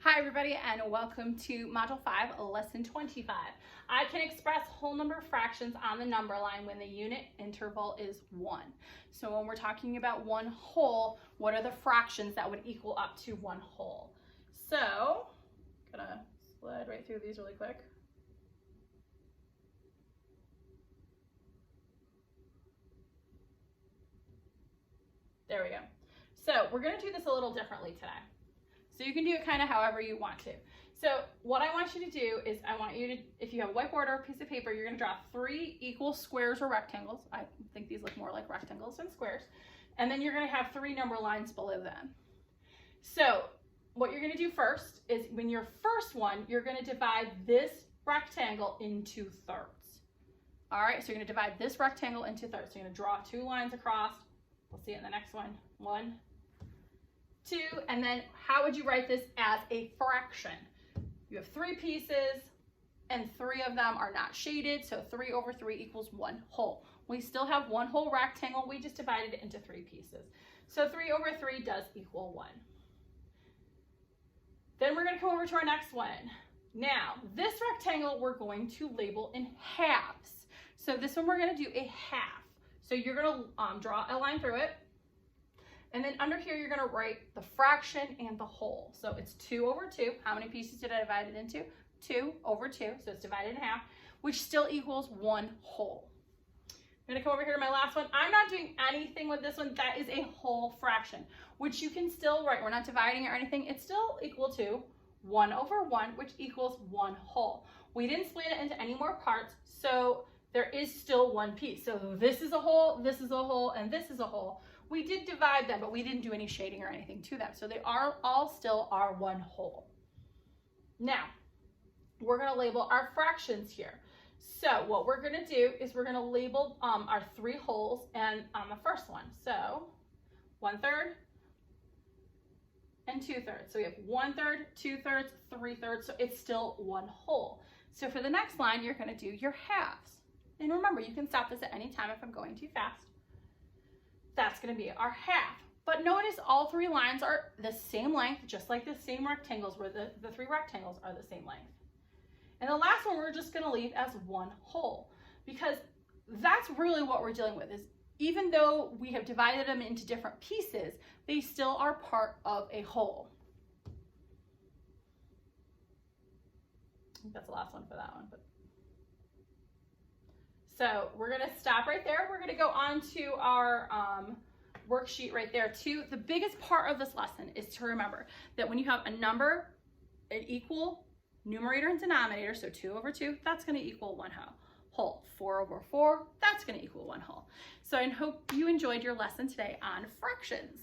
Hi everybody and welcome to Module 5, Lesson 25. I can express whole number fractions on the number line when the unit interval is 1. So when we're talking about one whole, what are the fractions that would equal up to one whole? So, gonna slide right through these really quick. There we go. So we're gonna do this a little differently today. So you can do it kind of however you want to. So what I want you to do is I want you to, if you have a whiteboard or a piece of paper, you're going to draw 3 equal squares or rectangles. I think these look more like rectangles than squares. And then you're going to have 3 number lines below them. So what you're going to do first is when your first one, you're going to divide this rectangle into thirds. All right, so you're going to divide this rectangle into thirds. So you're going to draw 2 lines across. We'll see it in the next one. 1, 2, and then how would you write this as a fraction? You have 3 pieces and 3 of them are not shaded, so 3 over 3 equals 1 whole. We still have 1 whole rectangle, we just divided it into 3 pieces. So 3 over 3 does equal 1. Then we're going to come over to our next one. Now, this rectangle we're going to label in halves. So this one we're going to do a half. So you're going to draw a line through it. And then under here, you're going to write the fraction and the whole. So it's 2 over 2. How many pieces did I divide it into? 2 over 2. So it's divided in half, which still equals 1 whole. I'm going to come over here to my last one. I'm not doing anything with this one. That is a whole fraction, which you can still write. We're not dividing it or anything. It's still equal to 1 over 1, which equals 1 whole. We didn't split it into any more parts, so there is still 1 piece. So this is a whole, this is a whole, and this is a whole. We did divide them, but we didn't do any shading or anything to them. So they are all still are 1 whole. Now, we're going to label our fractions here. So what we're going to do is we're going to label our 3 wholes and on the first one. So 1/3 and 2/3. So we have 1/3, 2/3, 3/3. So it's still 1 whole. So for the next line, you're going to do your halves. And remember, you can stop this at any time if I'm going too fast. That's going to be our half. But notice all 3 lines are the same length, just like the same rectangles where the 3 rectangles are the same length. And the last one we're just going to leave as 1 whole, because that's really what we're dealing with, is even though we have divided them into different pieces, they still are part of a whole. I think that's the last one for that one. But so we're going to stop right there. We're going to go on to our worksheet right there too. The biggest part of this lesson is to remember that when you have a number, an equal numerator and denominator, so 2 over 2, that's going to equal 1 whole. 4 over 4, that's going to equal 1 whole. So I hope you enjoyed your lesson today on fractions.